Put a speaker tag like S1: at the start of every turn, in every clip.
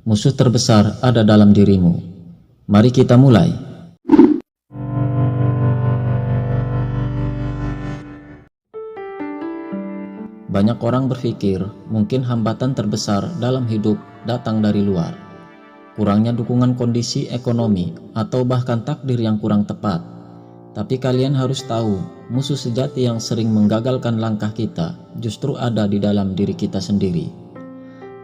S1: Musuh terbesar ada dalam dirimu. Mari kita mulai. Banyak orang berpikir mungkin hambatan terbesar dalam hidup datang dari luar. Kurangnya dukungan kondisi ekonomi atau bahkan takdir yang kurang tepat. Tapi kalian harus tahu, musuh sejati yang sering menggagalkan langkah kita justru ada di dalam diri kita sendiri.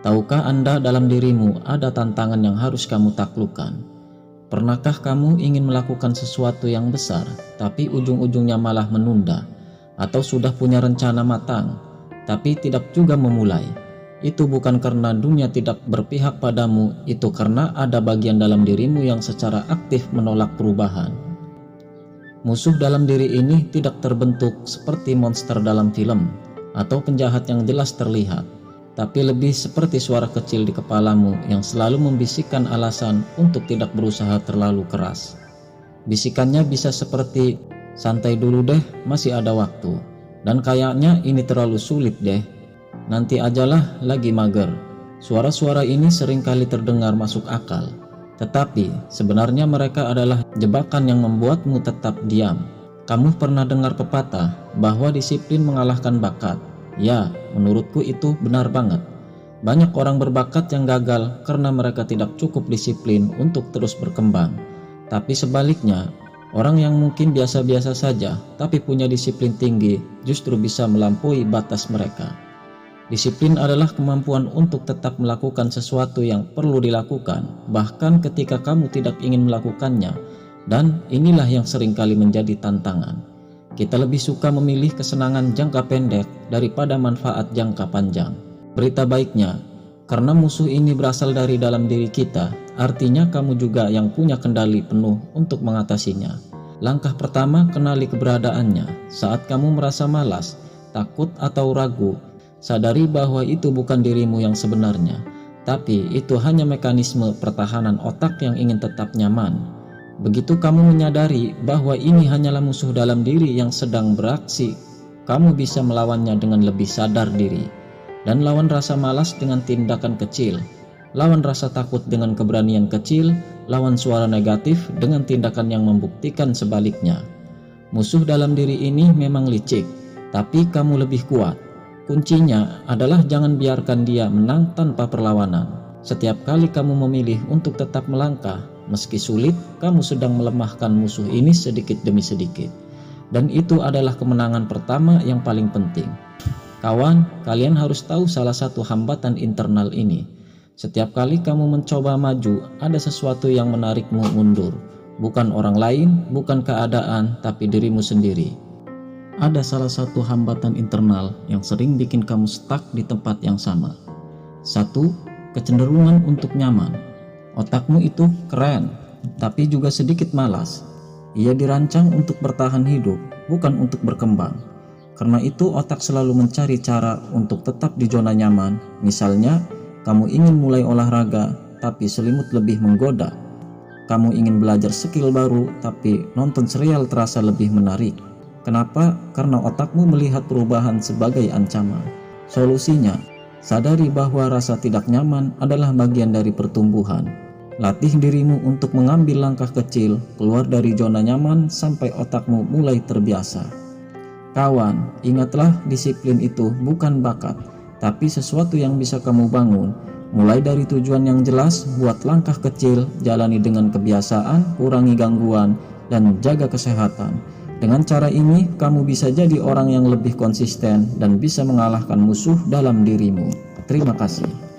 S1: Tahukah Anda dalam dirimu ada tantangan yang harus kamu taklukkan? Pernahkah kamu ingin melakukan sesuatu yang besar, tapi ujung-ujungnya malah menunda? Atau sudah punya rencana matang, tapi tidak juga memulai? Itu bukan karena dunia tidak berpihak padamu, itu karena ada bagian dalam dirimu yang secara aktif menolak perubahan. Musuh dalam diri ini tidak terbentuk seperti monster dalam film atau penjahat yang jelas terlihat, tapi lebih seperti suara kecil di kepalamu yang selalu membisikkan alasan untuk tidak berusaha terlalu keras. Bisikannya bisa seperti, santai dulu deh, masih ada waktu, dan kayaknya ini terlalu sulit deh, nanti ajalah, lagi mager. Suara-suara ini seringkali terdengar masuk akal, tetapi sebenarnya mereka adalah jebakan yang membuatmu tetap diam. Kamu pernah dengar pepatah bahwa disiplin mengalahkan bakat? Ya, menurutku itu benar banget. Banyak orang berbakat yang gagal karena mereka tidak cukup disiplin untuk terus berkembang. Tapi sebaliknya, orang yang mungkin biasa-biasa saja tapi punya disiplin tinggi justru bisa melampaui batas mereka. Disiplin adalah kemampuan untuk tetap melakukan sesuatu yang perlu dilakukan, bahkan ketika kamu tidak ingin melakukannya, dan inilah yang seringkali menjadi tantangan. Kita lebih suka memilih kesenangan jangka pendek daripada manfaat jangka panjang. Berita baiknya, karena musuh ini berasal dari dalam diri kita, artinya kamu juga yang punya kendali penuh untuk mengatasinya. Langkah pertama, kenali keberadaannya. Saat kamu merasa malas, takut atau ragu, sadari bahwa itu bukan dirimu yang sebenarnya, tapi itu hanya mekanisme pertahanan otak yang ingin tetap nyaman. Begitu kamu menyadari bahwa ini hanyalah musuh dalam diri yang sedang beraksi, kamu bisa melawannya dengan lebih sadar diri. Dan lawan rasa malas dengan tindakan kecil, lawan rasa takut dengan keberanian kecil, lawan suara negatif dengan tindakan yang membuktikan sebaliknya. Musuh dalam diri ini memang licik, tapi kamu lebih kuat. Kuncinya adalah jangan biarkan dia menang tanpa perlawanan. Setiap kali kamu memilih untuk tetap melangkah, meski sulit, kamu sedang melemahkan musuh ini sedikit demi sedikit. Dan itu adalah kemenangan pertama yang paling penting. Kawan, kalian harus tahu salah satu hambatan internal ini. Setiap kali kamu mencoba maju, ada sesuatu yang menarikmu mundur. Bukan orang lain, bukan keadaan, tapi dirimu sendiri. Ada salah satu hambatan internal yang sering bikin kamu stuck di tempat yang sama. 1. Kecenderungan untuk nyaman. Otakmu itu keren, tapi juga sedikit malas. Ia dirancang untuk bertahan hidup, bukan untuk berkembang. Karena itu otak selalu mencari cara untuk tetap di zona nyaman. Misalnya, kamu ingin mulai olahraga, tapi selimut lebih menggoda. Kamu ingin belajar skill baru, tapi nonton serial terasa lebih menarik. Kenapa? Karena otakmu melihat perubahan sebagai ancaman. Solusinya, sadari bahwa rasa tidak nyaman adalah bagian dari pertumbuhan. Latih dirimu untuk mengambil langkah kecil keluar dari zona nyaman sampai otakmu mulai terbiasa. Kawan, ingatlah disiplin itu bukan bakat, tapi sesuatu yang bisa kamu bangun. Mulai dari tujuan yang jelas, buat langkah kecil, jalani dengan kebiasaan, kurangi gangguan, dan jaga kesehatan. Dengan cara ini, kamu bisa jadi orang yang lebih konsisten dan bisa mengalahkan musuh dalam dirimu. Terima kasih.